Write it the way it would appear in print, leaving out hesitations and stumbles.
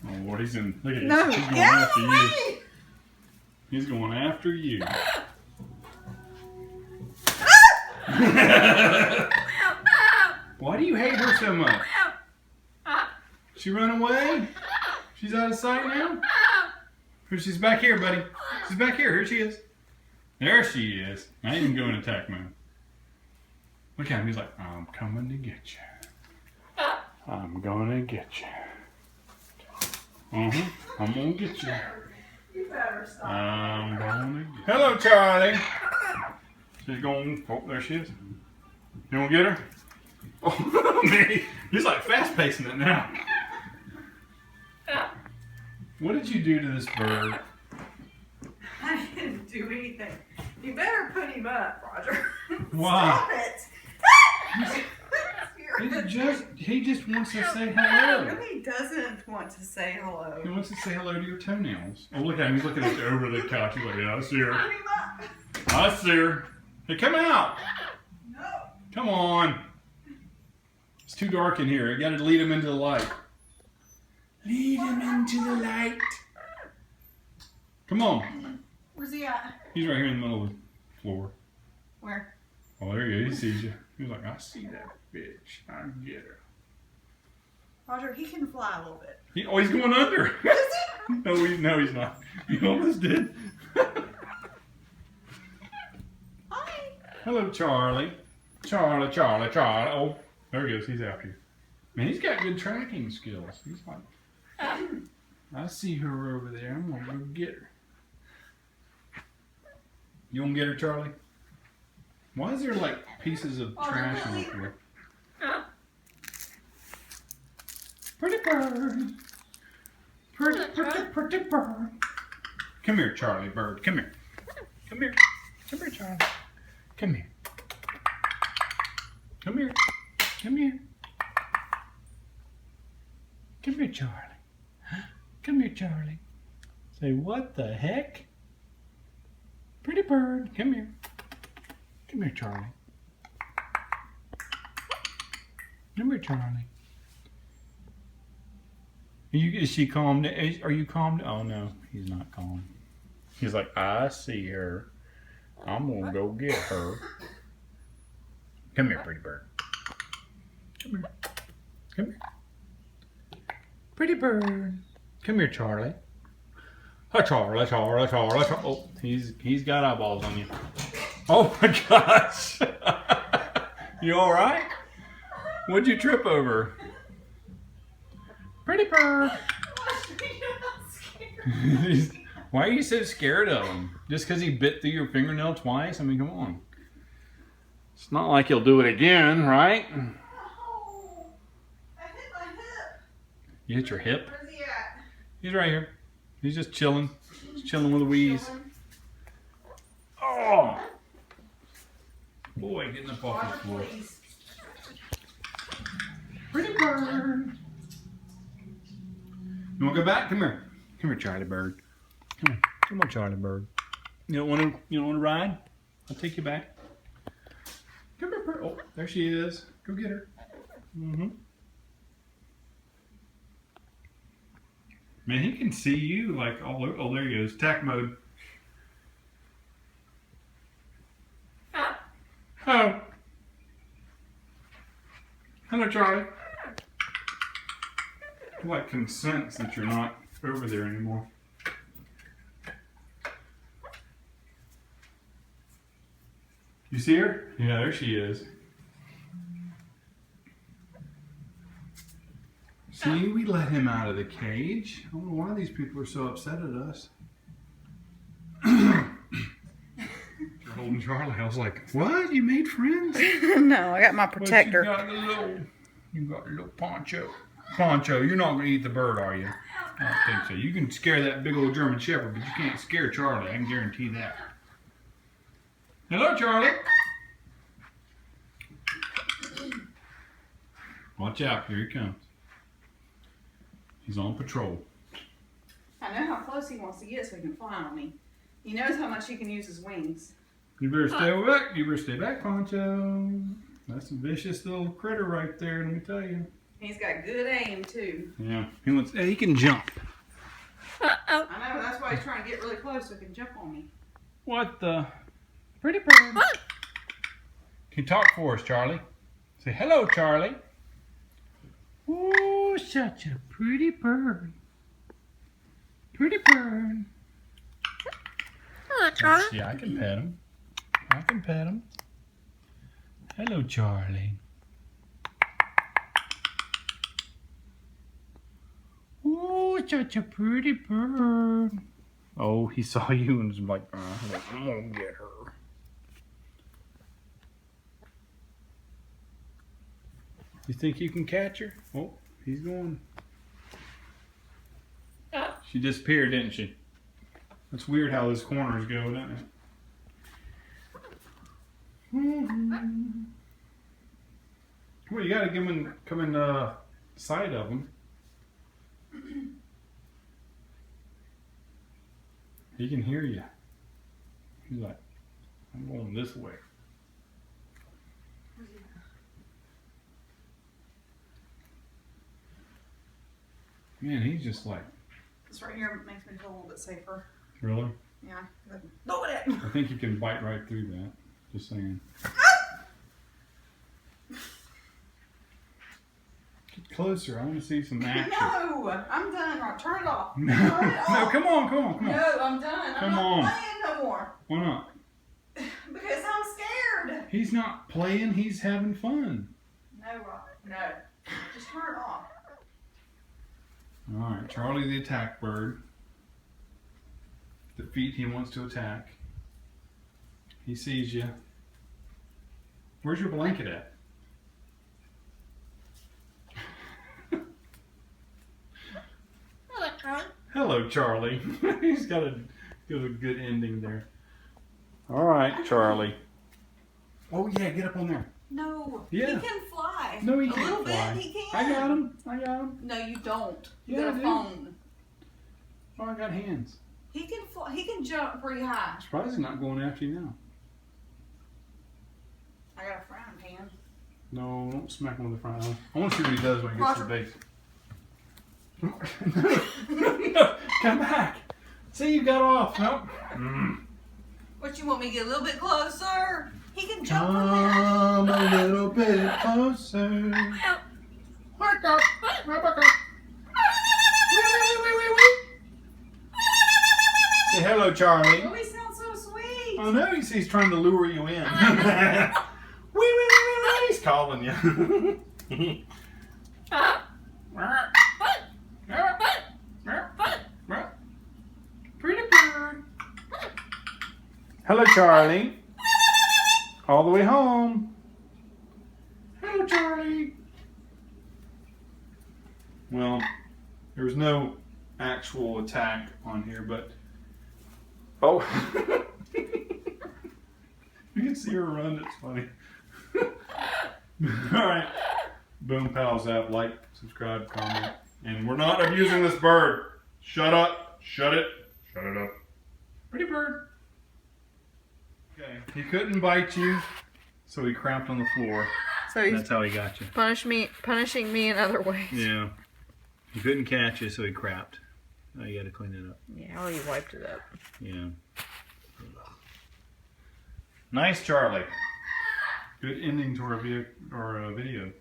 Oh Lord, he's in. Look at No, he's going get after away. you. He's going after you. Why do you hate her so much? She run away? She's out of sight now? Or she's back here, buddy. She's back here. Here she is. There she is. Now you can go in attack mode. Look at him. He's like, I'm coming to get you. I'm gonna get you. I'm gonna get you. You better stop. I'm gonna get. Hello, Charlie. She's going. Oh, there she is. You wanna get her? Oh, man, he's like fast pacing it now. What did you do to this bird? I didn't do anything. You better put him up, Roger. Why? Stop it. He just wants to say No, hello. he doesn't want to say hello. He wants to say hello to your toenails. Oh, look at him. He's looking at you over the couch. He's like, yeah, I see her. Put him up. I see her. Hey, come out. No. Come on. It's too dark in here. You got to lead him into the light. Lead him into the light. Come on. Where's he at? He's right here in the middle of the floor. Where? Oh, there he is. He sees you. He's like, I see that bitch. I get her. Roger, he can fly a little bit. He's going under. Is he? No, he's not. He almost did. Hi. Hello, Charlie. Charlie. Oh, there he goes. He's after you. Man, he's got good tracking skills. He's like, I see her over there. I'm going to go get her. You want to get her, Charlie? Why is there like pieces of trash on the floor? Pretty bird. Pretty bird. Come here, Charlie bird. Come here. Come here. Come here, Charlie. Come here. Come here. Come here. Come here, Charlie. Come here, Charlie. Say, what the heck? Pretty bird. Come here. Come here, Charlie. Come here, Charlie. Is she calm? Are you calm? Oh, no. He's not calm. He's like, I see her. I'm going to go get her. Come here, pretty bird. Come here. Come here. Pretty bird. Come here, Charlie. Oh, Charlie. Oh, he's got eyeballs on you. Oh my gosh. You all right? What'd you trip over? Pretty bird. Why are you so scared of him? Just because he bit through your fingernail twice? I mean, come on. It's not like he'll do it again, right? Oh, I hit my hip. You hit your hip? Where's he at? He's right here. He's just chilling. He's chilling with Louise. Chilling. Oh! Boy, getting up off the floor. Please. Pretty bird. You want to go back? Come here. Come here, Charlie bird. Come on. Come on, Charlie bird. You don't want to ride? I'll take you back. Come here, bird. Oh, there she is. Go get her. Mm-hmm. Man, he can see you like all over. Oh, there he goes. Attack mode. Oh. Hello, Charlie. He like can sense that you're not over there anymore. You see her? Yeah, there she is. See, we let him out of the cage. I don't know why these people are so upset at us. You're holding Charlie. I was like, what? You made friends? No, I got my protector. But you got the little Poncho. Poncho, you're not going to eat the bird, are you? I don't think so. You can scare that big old German Shepherd, but you can't scare Charlie. I can guarantee that. Hello, Charlie. Watch out. Here he comes. He's on patrol. I know how close he wants to get so he can fly on me. He knows how much he can use his wings. You better stay back. You better stay back, Poncho. That's a vicious little critter right there, let me tell you. He's got good aim too. Yeah, he can jump. I know, that's why he's trying to get really close so he can jump on me. What the? Pretty bird. Can you talk for us, Charlie? Say hello, Charlie. Oh, such a pretty bird. Pretty bird. Let's see, I can pet him. I can pet him. Hello, Charlie. Oh, such a pretty bird. Oh, he saw you and was like, I'm gonna get her. You think you can catch her? Oh, he's going. She disappeared, didn't she? It's weird how those corners go, isn't it? Well, you gotta come in sight of them. He can hear you. He's like, I'm going this way. Man, he's just like. This right here makes me feel a little bit safer. Really? Yeah. Look at it. I think you can bite right through that. Just saying. Get closer. I want to see some action. No, I'm done. Right, turn it off. No, Turn it no, off. come on. No, I'm done. Come I'm on. not playing no more. Why not? Because I'm scared. He's not playing. He's having fun. No, Robert. No. Just turn it off. All right, Charlie the attack bird. The feet he wants to attack. He sees you. Where's your blanket at? Hello, Charlie. He's got a good ending there. All right, Charlie. Oh yeah, get up on there. No. Yeah. He can fly. No, he a can't little fly. bit. He can. I got him. No, you don't. You Yeah, got I a do. phone. Oh, I got hands. He can fly. He can jump pretty high. Surprised he's not going after you now. I got a frying pan. No, don't smack him with the front. I want to see what he does when he gets to the base. No, come back. See, you got off. Nope. What, you want me to get a little bit closer? He can jump from there. Come a little bit closer. Back up. Right back up. Say hello, Charlie. Oh, he sounds so sweet. I know he's trying to lure you in. He's calling you. Pretty bird. Hello, Charlie. All the way home. Hello, Charlie. Well, there was no actual attack on here, but oh, you can see her run. It's funny. All right, Boom Pals app. Like, subscribe, comment, and we're not abusing this bird. Shut up. Shut it. Shut it up. Pretty bird. Okay, he couldn't bite you, so he crapped on the floor. So he's That's how he got you. punishing me in other ways. Yeah. He couldn't catch you, so he crapped. Now you got to clean it up. Yeah, well, you wiped it up. Yeah. Nice, Charlie. Good ending to our video.